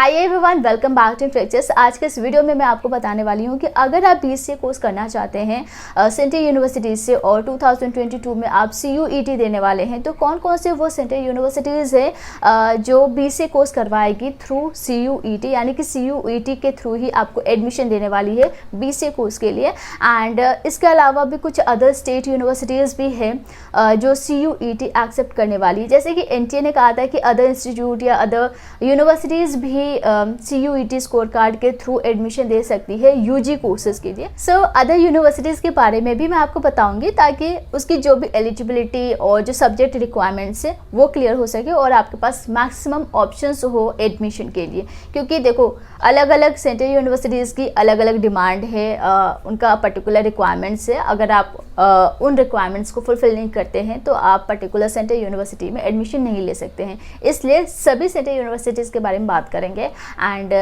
Hi everyone, welcome back to Flectures. आज के इस वीडियो में मैं आपको बताने वाली हूँ कि अगर आप बीसीए कोर्स करना चाहते हैं सेंटर यूनिवर्सिटीज़ से और 2022 में आप CUET देने वाले हैं, तो कौन कौन से वो सेंटर यूनिवर्सिटीज़ हैं जो बीसीए कोर्स करवाएगी थ्रू CUET, यानी कि CUET के थ्रू ही आपको एडमिशन देने वाली है बीसीए कोर्स के लिए। एंड इसके अलावा भी कुछ अदर स्टेट यूनिवर्सिटीज़ भी हैं जो CUET एक्सेप्ट करने वाली है। जैसे कि NTA ने कहा था कि अदर इंस्टीट्यूट या अदर यूनिवर्सिटीज़ भी CUET स्कोर कार्ड के थ्रू एडमिशन दे सकती है UG कोर्सेज के लिए। सो अदर यूनिवर्सिटीज़ के बारे में भी मैं आपको बताऊंगी ताकि उसकी जो भी एलिजिबिलिटी और जो सब्जेक्ट रिक्वायरमेंट्स है वो क्लियर हो सके और आपके पास मैक्सिमम ऑप्शंस हो एडमिशन के लिए। क्योंकि देखो, अलग अलग सेंटर यूनिवर्सिटीज़ की अलग अलग डिमांड है, उनका पर्टिकुलर रिक्वायरमेंट्स है। अगर आप उन रिक्वायरमेंट्स को फुलफिल नहीं करते हैं तो आप पर्टिकुलर सेंटर यूनिवर्सिटी में एडमिशन नहीं ले सकते हैं। इसलिए सभी सेंटर यूनिवर्सिटीज़ के बारे में बात करेंगे। एंड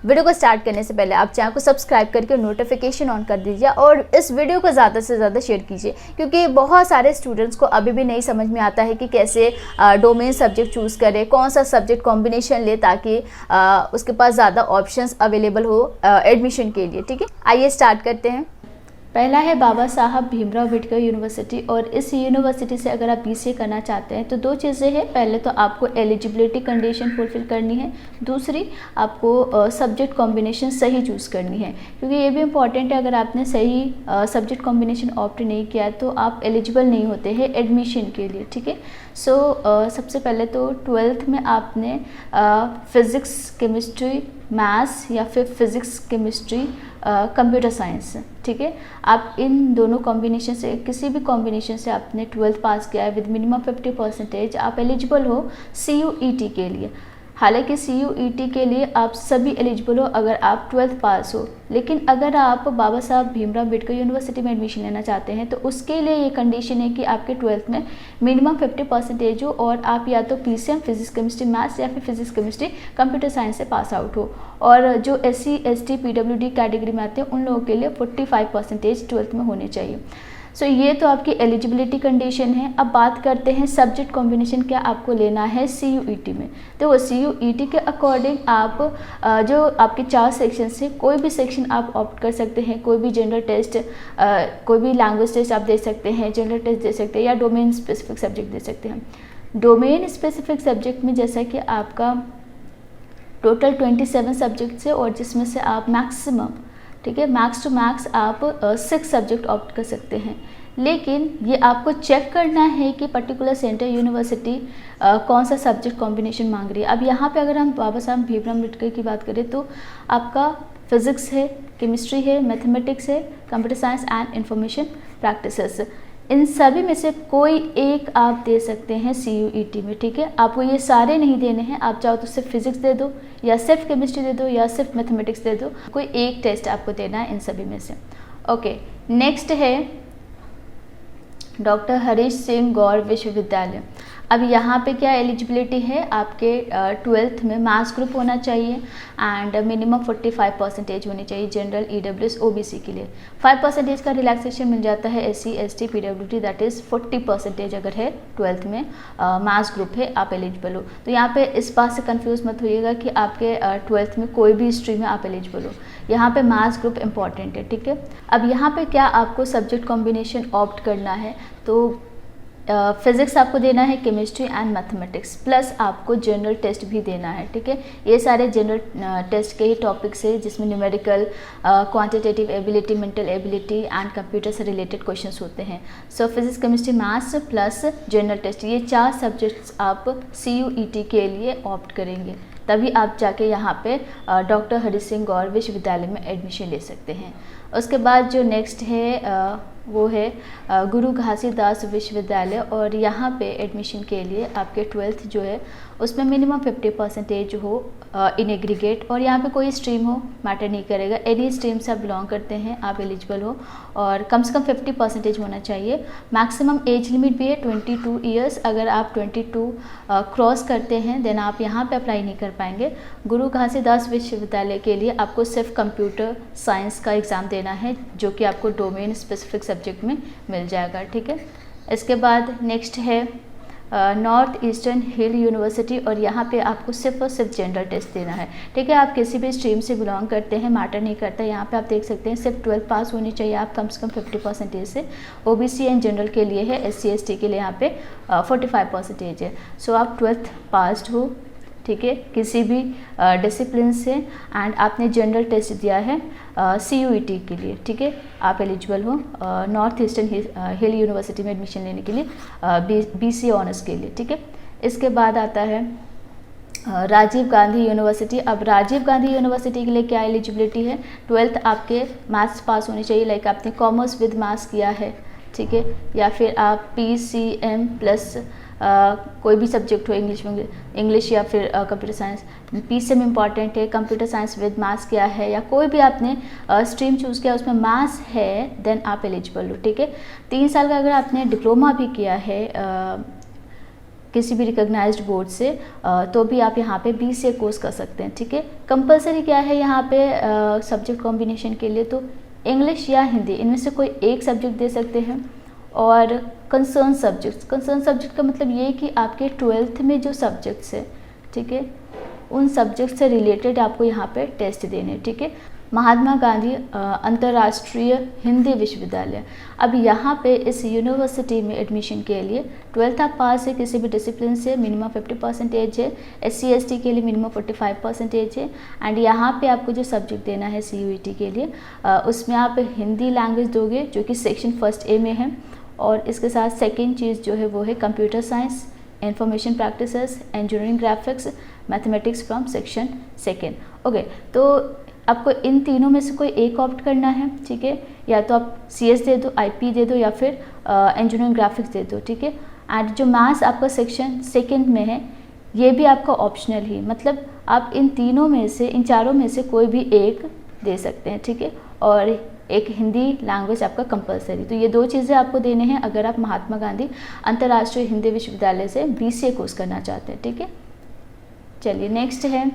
वीडियो को स्टार्ट करने से पहले आप चैनल को सब्सक्राइब करके नोटिफिकेशन ऑन कर दीजिए और इस वीडियो को ज़्यादा से ज़्यादा शेयर कीजिए, क्योंकि बहुत सारे स्टूडेंट्स को अभी भी नहीं समझ में आता है कि कैसे डोमेन सब्जेक्ट चूज़ करें, कौन सा सब्जेक्ट कॉम्बिनेशन ले ताकि उसके पास ज़्यादा ऑप्शंस अवेलेबल हो एडमिशन के लिए। ठीक है, आइए स्टार्ट करते हैं। पहला है बाबा साहब भीमराव अंबेडकर यूनिवर्सिटी, और इस यूनिवर्सिटी से अगर आप बीसीए करना चाहते हैं तो दो चीज़ें हैं। पहले तो आपको एलिजिबिलिटी कंडीशन फुलफिल करनी है, दूसरी आपको सब्जेक्ट कॉम्बिनेशन सही चूज़ करनी है। क्योंकि ये भी इम्पॉर्टेंट है, अगर आपने सही सब्जेक्ट कॉम्बिनेशन ऑप्ट नहीं किया तो आप एलिजिबल नहीं होते हैं एडमिशन के लिए। ठीक है, सो सबसे पहले तो 12th में आपने फिज़िक्स, केमिस्ट्री, मैथ्स या फिर फिज़िक्स, केमिस्ट्री, कंप्यूटर साइंस, ठीक है, आप इन दोनों कॉम्बिनेशन से, किसी भी कॉम्बिनेशन से आपने 12th पास किया है विद मिनिमम 50%, आप एलिजिबल हो CUET के लिए। हालांकि CUET के लिए आप सभी एलिजिबल हो अगर आप 12th पास हो, लेकिन अगर आप बाबा साहब भीमराव अंबेडकर यूनिवर्सिटी में एडमिशन लेना चाहते हैं तो उसके लिए ये कंडीशन है कि आपके 12th में मिनिमम 50% हो और आप या तो PCM फिजिक्स केमिस्ट्री मैथ्स या फिर फिजिक्स केमिस्ट्री कंप्यूटर साइंस से पास आउट हो। और जो SC ST PWD कैटेगरी में आते हैं उन लोगों के लिए 45% 12th में होने चाहिए। सो ये तो आपकी एलिजिबिलिटी कंडीशन है। अब बात करते हैं सब्जेक्ट कॉम्बिनेशन क्या आपको लेना है CUET में। तो वो CUET के अकॉर्डिंग आप जो आपके 4 सेक्शन से कोई भी सेक्शन आप ऑप्ट कर सकते हैं। कोई भी जनरल टेस्ट, कोई भी लैंग्वेज टेस्ट आप दे सकते हैं, जनरल टेस्ट दे सकते हैं या डोमेन स्पेसिफिक सब्जेक्ट दे सकते हैं। डोमेन स्पेसिफिक सब्जेक्ट में जैसा कि आपका टोटल 27 सब्जेक्ट्स है और जिसमें से आप मैक्सिमम, ठीक है, मैक्स टू मैक्स आप 6 सब्जेक्ट ऑप्ट कर सकते हैं। लेकिन ये आपको चेक करना है कि पर्टिकुलर सेंटर यूनिवर्सिटी कौन सा सब्जेक्ट कॉम्बिनेशन मांग रही है। अब यहाँ पे अगर हम बाबा साहब भीमराव अंबेडकर की बात करें तो आपका फिज़िक्स है, केमिस्ट्री है, मैथमेटिक्स है, computer science and information practices, इन सभी में से कोई एक आप दे सकते हैं CUET में। ठीक है, आपको ये सारे नहीं देने हैं। आप चाहो तो सिर्फ फिजिक्स दे दो या सिर्फ केमिस्ट्री दे दो या सिर्फ मैथमेटिक्स दे दो, कोई एक टेस्ट आपको देना है इन सभी में से। ओके, नेक्स्ट है डॉक्टर हरीश सिंह गौर विश्वविद्यालय। अब यहाँ पे क्या एलिजिबिलिटी है, आपके 12th में मैथ्स ग्रुप होना चाहिए एंड मिनिमम 45% होनी चाहिए जनरल, EWS, OBC के लिए। 5% का रिलैक्सेशन मिल जाता है SC ST PWD, that is 40% अगर है 12th में मैथ्स ग्रुप है आप एलिजिबल हो। तो यहाँ पे इस बात से कंफ्यूज मत होइएगा कि आपके 12th में कोई भी स्ट्रीम में आप एलिजिबल हो, यहाँ पे मैथ्स ग्रुप इंपॉर्टेंट है। ठीक है, अब यहाँ पे क्या आपको सब्जेक्ट कॉम्बिनेशन ऑप्ट करना है, तो फिज़िक्स आपको देना है, केमिस्ट्री एंड मैथमेटिक्स, प्लस आपको जनरल टेस्ट भी देना है। ठीक है, ये सारे जनरल टेस्ट के ही टॉपिक्स है जिसमें numerical, quantitative ability, mental ability and computer से रिलेटेड क्वेश्चंस होते हैं। So physics, chemistry, maths plus general test, ये 4 सब्जेक्ट्स आप CUET के लिए ऑप्ट करेंगे, तभी आप जाके यहाँ पे डॉक्टर हरीश सिंह गौर विश्वविद्यालय में एडमिशन ले सकते हैं। उसके बाद जो नेक्स्ट है वो है गुरु घासीदास विश्वविद्यालय, और यहाँ पे एडमिशन के लिए आपके 12th जो है उसमें मिनिमम 50% हो इन एग्रीगेट, और यहाँ पे कोई स्ट्रीम हो मैटर नहीं करेगा, एनी स्ट्रीम से आप बिलोंग करते हैं आप एलिजिबल हो, और कम से कम 50% होना चाहिए। मैक्सिमम एज लिमिट भी है 22 ईयर्स। अगर आप 22 क्रॉस करते हैं देन आप यहाँ पे अप्लाई नहीं कर पाएंगे। गुरु घासीदास विश्वविद्यालय के लिए आपको सिर्फ कंप्यूटर साइंस का एग्ज़ाम देना है जो कि आपको डोमेन स्पेसिफिक सब्जेक्ट में मिल जाएगा। ठीक है, इसके बाद नेक्स्ट है नॉर्थ ईस्टर्न हिल यूनिवर्सिटी, और यहाँ पे आपको सिर्फ और सिर्फ जनरल टेस्ट देना है, ठीक है। आप किसी भी स्ट्रीम से बिलोंग करते हैं, मैटर नहीं करता। यहाँ पे आप देख सकते हैं सिर्फ 12th पास होनी चाहिए आप कम से कम 50% से। OBC एंड जनरल के लिए है, SC ST के लिए यहाँ पे 45% है। सो आप 12th पास्ड हो, ठीक है, किसी भी डिसिप्लिन से, एंड आपने जनरल टेस्ट दिया है CUET के लिए, ठीक है, आप एलिजिबल हो नॉर्थ ईस्टर्न हिल यूनिवर्सिटी में एडमिशन लेने के लिए, BCA ऑनर्स के लिए, ठीक है। इसके बाद आता है राजीव गांधी यूनिवर्सिटी। अब राजीव गांधी यूनिवर्सिटी के लिए क्या एलिजिबिलिटी है, 12th आपके मैथ्स पास होनी चाहिए, लाइक आपने कॉमर्स विद मैथ्स किया है, ठीक है, या फिर आप PCM प्लस कोई भी सब्जेक्ट हो, इंग्लिश या फिर कंप्यूटर साइंस। PCM इम्पॉर्टेंट है, कंप्यूटर साइंस विद मैथ्स किया है, या कोई भी आपने स्ट्रीम चूज़ किया उसमें मैथ्स है, देन आप एलिजिबल हो, ठीक है। 3 साल का अगर आपने डिप्लोमा भी किया है किसी भी रिकॉग्नाइज्ड बोर्ड से, तो भी आप यहाँ पे BCA कोर्स कर सकते हैं, ठीक है। कंपलसरी क्या है यहाँ पे सब्जेक्ट कॉम्बिनेशन के लिए, तो इंग्लिश या हिंदी इनमें से कोई एक सब्जेक्ट दे सकते हैं, और कंसर्न सब्जेक्ट का मतलब ये कि आपके 12th में जो सब्जेक्ट्स है, ठीक है, उन सब्जेक्ट से रिलेटेड आपको यहाँ पे टेस्ट देने, ठीक है। महात्मा गांधी अंतर्राष्ट्रीय हिंदी विश्वविद्यालय। अब यहाँ पे इस यूनिवर्सिटी में एडमिशन के लिए 12th आप पास है किसी भी डिसिप्लिन से, मिनिमम 50% है, SC ST के लिए मिनिमम 45% है, एंड यहाँ पे आपको जो सब्जेक्ट देना है CUET के लिए उसमें आप हिंदी लैंग्वेज दोगे जो कि सेक्शन 1A में है, और इसके साथ सेकेंड चीज़ जो है वो है computer science, information practices, engineering graphics, mathematics from section 2। Okay, तो आपको इन तीनों में से कोई एक ऑप्ट करना है, ठीक है, या तो आप CS दे दो, IP दे दो, या फिर इंजीनियरिंग ग्राफिक्स दे दो, ठीक है। एंड जो मैथ्स आपका सेक्शन 2 में है ये भी आपका ऑप्शनल ही, मतलब आप इन तीनों में से, इन चारों में से कोई भी एक दे सकते हैं, ठीक है, और एक हिंदी लैंग्वेज आपका कंपलसरी। तो ये 2 चीज़ें आपको देने हैं अगर आप महात्मा गांधी अंतर्राष्ट्रीय हिंदी विश्वविद्यालय से BCA कोर्स करना चाहते हैं, ठीक है। चलिए नेक्स्ट है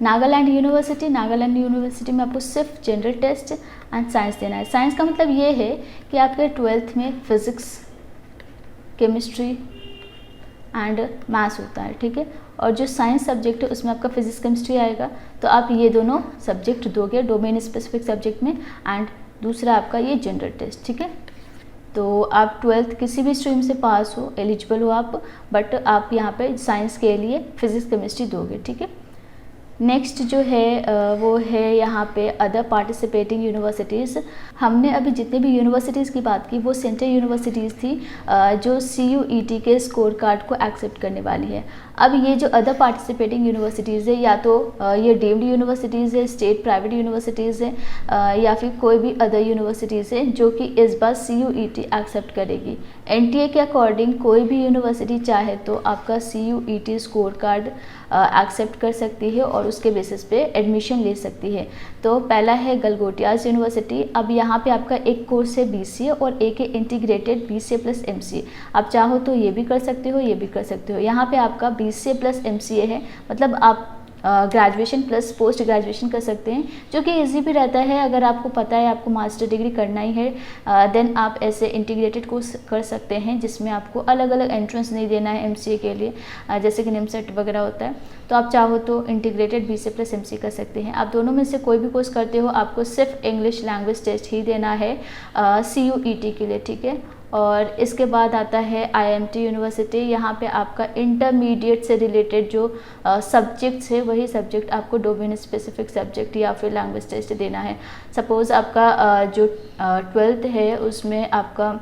नागालैंड यूनिवर्सिटी। नागालैंड यूनिवर्सिटी में आपको सिर्फ जनरल टेस्ट एंड साइंस देना है। साइंस का मतलब ये है कि आपके 12th में फिज़िक्स, केमिस्ट्री एंड मैथ्स होता है, ठीक है, और जो साइंस सब्जेक्ट है उसमें आपका फिजिक्स केमिस्ट्री आएगा, तो आप ये दोनों सब्जेक्ट दोगे डोमेन स्पेसिफिक सब्जेक्ट में, एंड दूसरा आपका ये जनरल टेस्ट, ठीक है। तो आप 12th किसी भी स्ट्रीम से पास हो, एलिजिबल हो आप, बट आप यहाँ पे साइंस के लिए फिजिक्स केमिस्ट्री दोगे, ठीक है। नेक्स्ट जो है वो है यहाँ पे अदर पार्टिसिपेटिंग यूनिवर्सिटीज़। हमने अभी जितने भी यूनिवर्सिटीज़ की बात की वो सेंट्रल यूनिवर्सिटीज़ थी जो CUET के स्कोर कार्ड को एक्सेप्ट करने वाली है। अब ये जो अदर पार्टिसिपेटिंग यूनिवर्सिटीज़ है, या तो ये डीम्ड यूनिवर्सिटीज़ है, स्टेट प्राइवेट यूनिवर्सिटीज़ है, या फिर कोई भी अदर यूनिवर्सिटीज़ है जो कि इस बार CUET एक्सेप्ट करेगी। NTA के अकॉर्डिंग कोई भी यूनिवर्सिटी चाहे तो आपका CUET स्कोर कार्ड एक्सेप्ट कर सकती है और उसके बेसिस पे एडमिशन ले सकती है। तो पहला है गलगोटियाज यूनिवर्सिटी। अब यहाँ पे आपका एक कोर्स है BCA और एक है इंटीग्रेटेड BCA प्लस MCA। आप चाहो तो ये भी कर सकते हो, ये भी कर सकते हो। यहाँ पे आपका BCA प्लस MCA है, मतलब आप ग्रेजुएशन प्लस पोस्ट ग्रेजुएशन कर सकते हैं, जो कि इजी भी रहता है। अगर आपको पता है आपको मास्टर डिग्री करना ही है, देन आप ऐसे इंटीग्रेटेड कोर्स कर सकते हैं जिसमें आपको अलग अलग एंट्रेंस नहीं देना है MCA के लिए, जैसे कि NIMSET वगैरह होता है। तो आप चाहो तो इंटीग्रेटेड BCA प्लस MCA कर सकते हैं। आप दोनों में से कोई भी कोर्स करते हो, आपको सिर्फ इंग्लिश लैंग्वेज टेस्ट ही देना है CUET के लिए, ठीक है। और इसके बाद आता है IMT यूनिवर्सिटी। यहाँ पे आपका इंटरमीडिएट से रिलेटेड जो सब्जेक्ट्स है वही सब्जेक्ट आपको डोमेन स्पेसिफिक सब्जेक्ट या फिर लैंग्वेज टेस्ट देना है। सपोज़ आपका जो 12th है उसमें आपका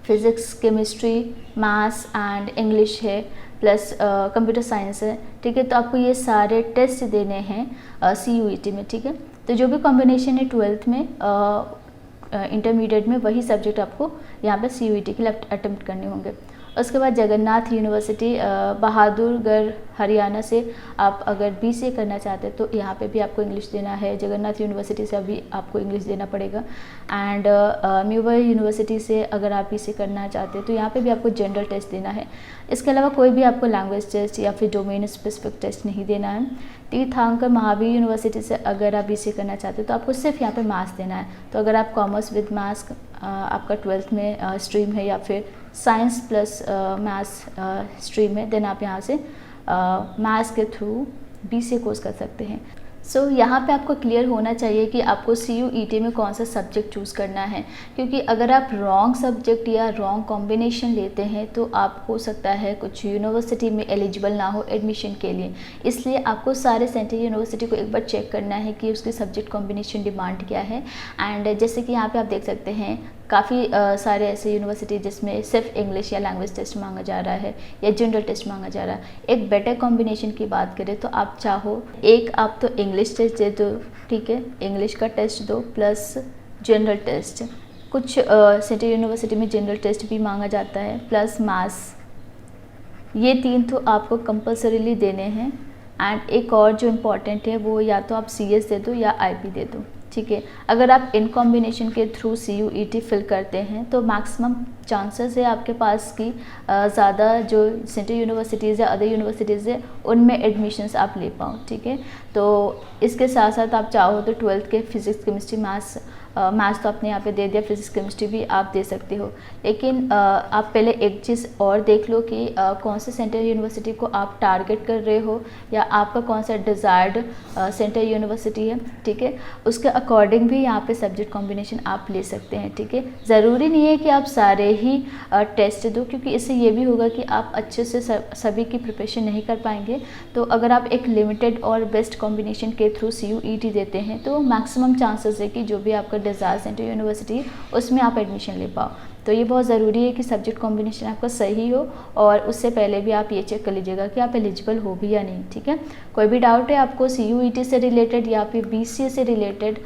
physics, chemistry, maths and English है, प्लस कंप्यूटर साइंस है, ठीक है। तो आपको ये सारे टेस्ट देने हैं CUET में, ठीक है। तो जो भी कॉम्बिनेशन है 12th में इंटरमीडिएट में वही सब्जेक्ट आपको यहाँ पे CUET के लिए अटेम्प्ट करने होंगे। उसके बाद जगन्नाथ यूनिवर्सिटी बहादुरगढ़ हरियाणा से आप अगर BCA करना चाहते हैं तो यहाँ पे भी आपको इंग्लिश देना है। जगन्नाथ यूनिवर्सिटी से अभी आपको इंग्लिश देना पड़ेगा। एंड म्यूवर यूनिवर्सिटी से अगर आप BCA करना चाहते हैं तो यहाँ पे भी आपको जनरल टेस्ट देना है। इसके अलावा कोई भी आपको लैंग्वेज टेस्ट या फिर डोमेन स्पेसिफिक टेस्ट नहीं देना है। तीर्थंकर महावीर यूनिवर्सिटी से अगर आप BCA करना चाहते हैं तो आपको सिर्फ यहाँ पे मैथ्स देना है। तो अगर आप कॉमर्स विद मैथ्स आपका 12th में स्ट्रीम है या फिर साइंस प्लस मैथ्स स्ट्रीम है, देन आप यहाँ से मैथ्स के थ्रू BCA कोर्स कर सकते हैं। सो यहाँ पे आपको क्लियर होना चाहिए कि आपको CUET में कौन सा सब्जेक्ट चूज़ करना है, क्योंकि अगर आप रॉन्ग सब्जेक्ट या रॉन्ग कॉम्बिनेशन लेते हैं तो आप हो सकता है कुछ यूनिवर्सिटी में एलिजिबल ना हो एडमिशन के लिए। इसलिए आपको सारे सेंट्रल यूनिवर्सिटी को एक बार चेक करना है कि उसकी सब्जेक्ट कॉम्बिनेशन डिमांड क्या है। एंड जैसे कि यहाँ पर आप देख सकते हैं काफ़ी सारे ऐसे यूनिवर्सिटी जिसमें सिर्फ इंग्लिश या लैंग्वेज टेस्ट मांगा जा रहा है या जनरल टेस्ट मांगा जा रहा है। एक बेटर कॉम्बिनेशन की बात करें तो आप चाहो एक आप तो इंग्लिश टेस्ट दे दो, ठीक है, इंग्लिश का टेस्ट दो प्लस जनरल टेस्ट। कुछ सेंट्रल यूनिवर्सिटी में जनरल टेस्ट भी मांगा जाता है प्लस मैथ्स। ये 3 तो आपको कंपल्सरीली देने हैं। एंड एक और जो इम्पॉर्टेंट है वो या तो आप CS दे दो या IP दे दो, ठीक है। अगर आप इन कॉम्बिनेशन के थ्रू CUET फिल करते हैं तो मैक्सिमम चांसेस है आपके पास की ज़्यादा जो सेंट्रल यूनिवर्सिटीज़ या अदर यूनिवर्सिटीज़ है उनमें एडमिशन्स आप ले पाओ, ठीक है। तो इसके साथ साथ आप चाहो तो 12th के फिज़िक्स केमिस्ट्री मैथ्स तो आपने यहाँ पे दे दिया, फिजिक्स केमिस्ट्री भी आप दे सकते हो। लेकिन आप पहले एक चीज़ और देख लो कि कौन से सेंट्रल यूनिवर्सिटी को आप टारगेट कर रहे हो या आपका कौन सा डिज़ायर्ड सेंट्रल यूनिवर्सिटी है, ठीक है। उसके अकॉर्डिंग भी यहाँ पे सब्जेक्ट कॉम्बिनेशन आप ले सकते हैं, ठीक है। ज़रूरी नहीं है कि आप सारे ही टेस्ट दो, क्योंकि इससे ये भी होगा कि आप अच्छे से सभी की प्रिपरेशन नहीं कर पाएंगे। तो अगर आप एक लिमिटेड और बेस्ट कॉम्बिनेशन के थ्रू CUET देते हैं तो मैक्सिमम चांसेस है कि जो भी आपका डिज़ायर सेंट्रल यूनिवर्सिटी उसमें आप एडमिशन ले पाओ। तो ये बहुत ज़रूरी है कि सब्जेक्ट कॉम्बिनेशन आपका सही हो, और उससे पहले भी आप ये चेक कर लीजिएगा कि आप एलिजिबल हो भी या नहीं, ठीक है। कोई भी डाउट है आपको CUET से रिलेटेड या फिर BCA से रिलेटेड,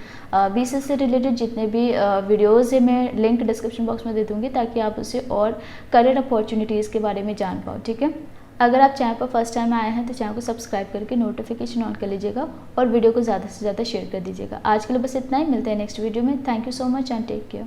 BCA से रिलेटेड जितने भी वीडियोज़ है मैं लिंक डिस्क्रिप्शन बॉक्स में दे दूँगी ताकि आप उससे और करियर अपॉर्चुनिटीज़ के बारे में जान पाओ, ठीक है। अगर आप चैनल पर फर्स्ट टाइम आए हैं तो चैनल को सब्सक्राइब करके नोटिफिकेशन ऑन कर लीजिएगा और वीडियो को ज़्यादा से ज़्यादा शेयर कर दीजिएगा। आज के लिए बस इतना ही, मिलते हैं नेक्स्ट वीडियो में। Thank you so much and take care.